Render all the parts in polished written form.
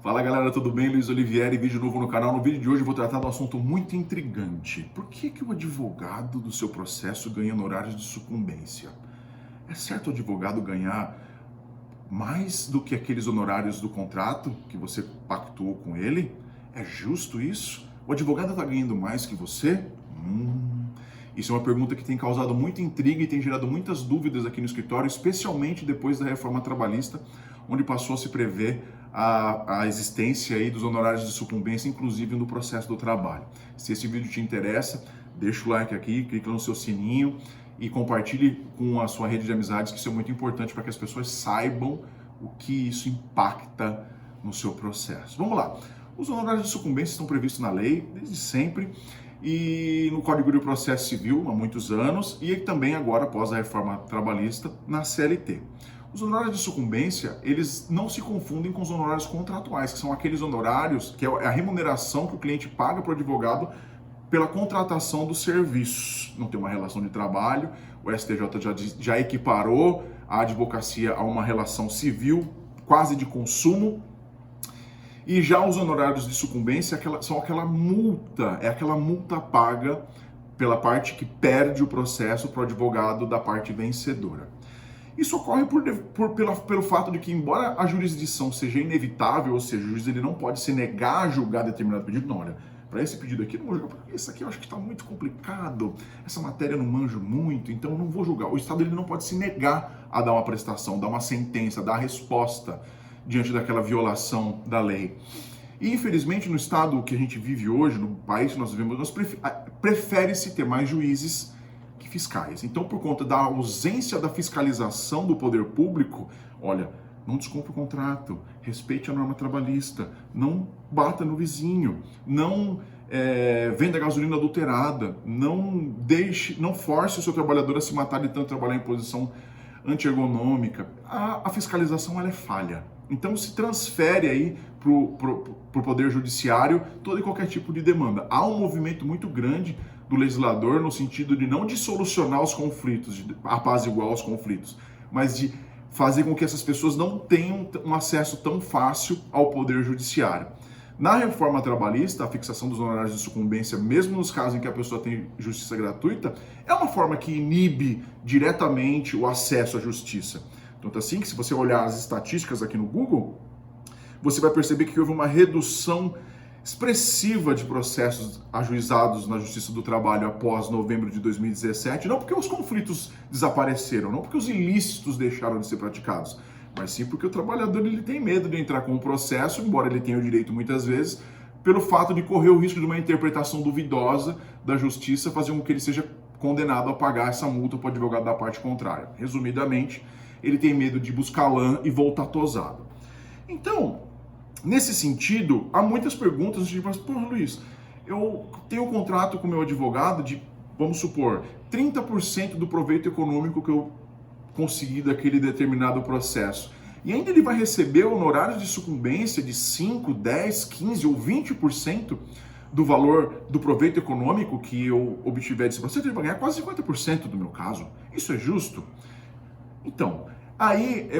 Fala galera, tudo bem? Luiz Olivieri, vídeo novo no canal. No vídeo de hoje eu vou tratar de um assunto muito intrigante. Por que o advogado do seu processo ganha honorários de sucumbência? É certo o advogado ganhar mais do que aqueles honorários do contrato que você pactuou com ele? É justo isso? O advogado está ganhando mais que você? Isso é uma pergunta que tem causado muita intriga e tem gerado muitas dúvidas aqui no escritório, especialmente depois da reforma trabalhista, onde passou a se prever a existência aí dos honorários de sucumbência, inclusive no processo do trabalho. Se esse vídeo te interessa, deixa o like aqui, clica no seu sininho e compartilhe com a sua rede de amizades, que isso é muito importante para que as pessoas saibam o que isso impacta no seu processo. Vamos lá. Os honorários de sucumbência estão previstos na lei desde sempre e no Código de Processo Civil há muitos anos e também agora, após a reforma trabalhista, na CLT. Os honorários de sucumbência, eles não se confundem com os honorários contratuais, que são aqueles honorários, que é a remuneração que o cliente paga para o advogado pela contratação dos serviços. Não tem uma relação de trabalho, o STJ já equiparou a advocacia a uma relação civil, quase de consumo. E já os honorários de sucumbência são aquela multa, é aquela multa paga pela parte que perde o processo para o advogado da parte vencedora. Isso ocorre pelo fato de que, embora a jurisdição seja inevitável, ou seja, o juiz ele não pode se negar a julgar determinado pedido, não, olha, para esse pedido aqui eu não vou julgar, porque esse aqui eu acho que está muito complicado, essa matéria eu não manjo muito, então eu não vou julgar. O Estado ele não pode se negar a dar uma prestação, dar uma sentença, dar a resposta diante daquela violação da lei. E infelizmente no Estado que a gente vive hoje, no país que nós vivemos, prefere-se ter mais juízes que fiscais. Então, por conta da ausência da fiscalização do poder público, olha, não descumpra o contrato, respeite a norma trabalhista, não bata no vizinho, não venda gasolina adulterada, não force o seu trabalhador a se matar de tanto trabalhar em posição antiergonômica. A fiscalização ela é falha. Então se transfere aí para o Poder Judiciário todo e qualquer tipo de demanda. Há um movimento muito grande do legislador no sentido de não de solucionar os conflitos, de apaziguar os conflitos, mas de fazer com que essas pessoas não tenham um acesso tão fácil ao Poder Judiciário. Na reforma trabalhista, a fixação dos honorários de sucumbência, mesmo nos casos em que a pessoa tem justiça gratuita, é uma forma que inibe diretamente o acesso à justiça. Tanto assim que, se você olhar as estatísticas aqui no Google, você vai perceber que houve uma redução expressiva de processos ajuizados na Justiça do Trabalho após novembro de 2017, não porque os conflitos desapareceram, não porque os ilícitos deixaram de ser praticados, mas sim porque o trabalhador ele tem medo de entrar com o processo, embora ele tenha o direito muitas vezes, pelo fato de correr o risco de uma interpretação duvidosa da justiça fazer com que ele seja condenado a pagar essa multa para o advogado da parte contrária. Resumidamente, ele tem medo de buscar lã e voltar tosado. Então, nesse sentido, há muitas perguntas, tipo, pô, Luiz, eu tenho um contrato com o meu advogado de, vamos supor, 30% do proveito econômico que eu consegui daquele determinado processo. E ainda ele vai receber honorários de sucumbência de 5, 10, 15 ou 20% do valor do proveito econômico que eu obtiver desse processo, ele vai ganhar quase 50% do meu caso. Isso é justo? Então, aí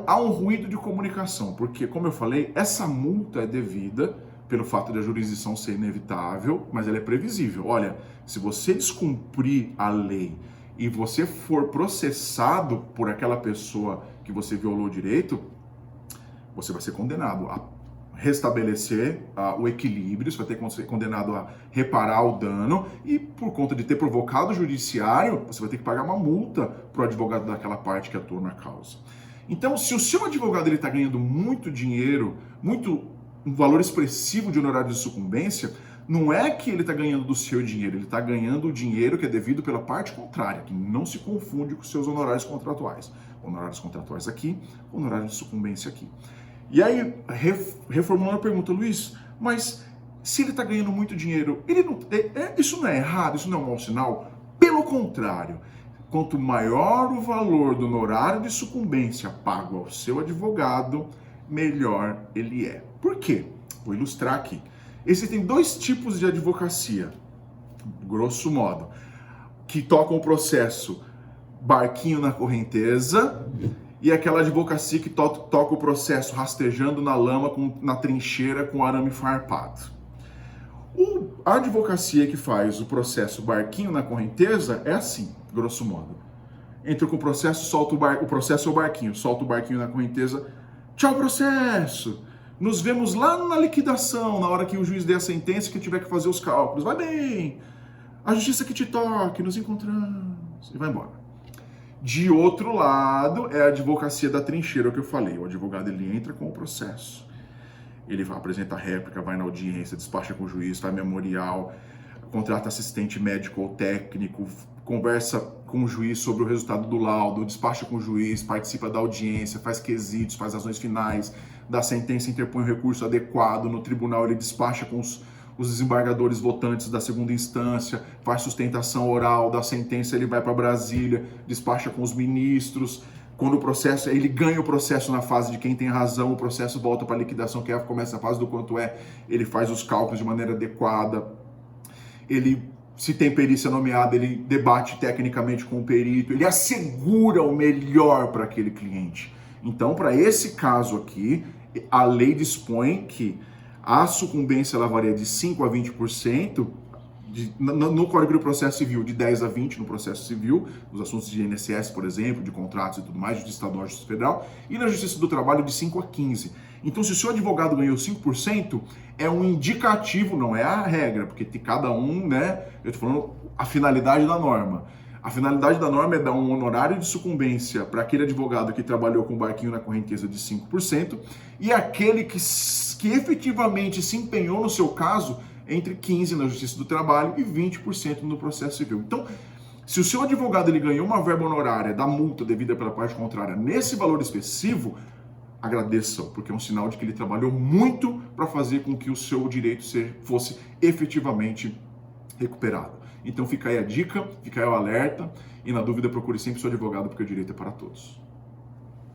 há um ruído de comunicação, porque, como eu falei, essa multa é devida pelo fato da jurisdição ser inevitável, mas ela é previsível. Olha, se você descumprir a lei e você for processado por aquela pessoa que você violou o direito, você vai ser condenado a restabelecer o equilíbrio, você vai ter que ser condenado a reparar o dano e, por conta de ter provocado o judiciário, você vai ter que pagar uma multa para o advogado daquela parte que atua na causa. Então, se o seu advogado está ganhando muito dinheiro, um valor expressivo de honorário de sucumbência, não é que ele está ganhando do seu dinheiro, ele está ganhando o dinheiro que é devido pela parte contrária, que não se confunde com os seus honorários contratuais. Honorários contratuais aqui, honorário de sucumbência aqui. E aí, reformulando a pergunta, Luiz, mas se ele está ganhando muito dinheiro, isso não é errado, isso não é um mau sinal? Pelo contrário, quanto maior o valor do honorário de sucumbência pago ao seu advogado, melhor ele é. Por quê? Vou ilustrar aqui. Existem dois tipos de advocacia, grosso modo, que tocam o processo barquinho na correnteza e aquela advocacia que toca o processo rastejando na lama, na trincheira, com arame farpado. A advocacia que faz o processo barquinho na correnteza é assim, grosso modo. Entra com o processo, solta o processo é o barquinho, solta o barquinho na correnteza. Tchau, processo! Nos vemos lá na liquidação, na hora que o juiz der a sentença, que tiver que fazer os cálculos. Vai bem! A justiça que te toque, nos encontramos. E vai embora. De outro lado, é a advocacia da trincheira, o que eu falei. O advogado, ele entra com o processo. Ele vai apresentar réplica, vai na audiência, despacha com o juiz, faz memorial, contrata assistente médico ou técnico, conversa com o juiz sobre o resultado do laudo, despacha com o juiz, participa da audiência, faz quesitos, faz ações finais, dá sentença, interpõe o recurso adequado, no tribunal ele despacha com os desembargadores votantes da segunda instância, faz sustentação oral da sentença, ele vai para Brasília, despacha com os ministros. Quando o processo, ele ganha o processo na fase de quem tem razão, o processo volta para a liquidação, que começa a fase do quanto é, ele faz os cálculos de maneira adequada, ele, se tem perícia nomeada, ele debate tecnicamente com o perito, ele assegura o melhor para aquele cliente. Então, para esse caso aqui, a lei dispõe que a sucumbência ela varia de 5% a 20%, no Código do Processo Civil, de 10% a 20% no processo civil, nos assuntos de INSS, por exemplo, de contratos e tudo mais, Justiça Estadual e Justiça Federal, e na Justiça do Trabalho de 5% a 15%. Então, se o seu advogado ganhou 5%, é um indicativo, não é a regra, porque cada um, né, eu estou falando a finalidade da norma. A finalidade da norma é dar um honorário de sucumbência para aquele advogado que trabalhou com o barquinho na correnteza de 5% e aquele que efetivamente se empenhou no seu caso entre 15% na Justiça do Trabalho e 20% no processo civil. Então, se o seu advogado ele ganhou uma verba honorária da multa devida pela parte contrária nesse valor expressivo, agradeçam, porque é um sinal de que ele trabalhou muito para fazer com que o seu direito fosse efetivamente recuperado. Então fica aí a dica, fica aí o alerta, e na dúvida procure sempre seu advogado, porque o direito é para todos.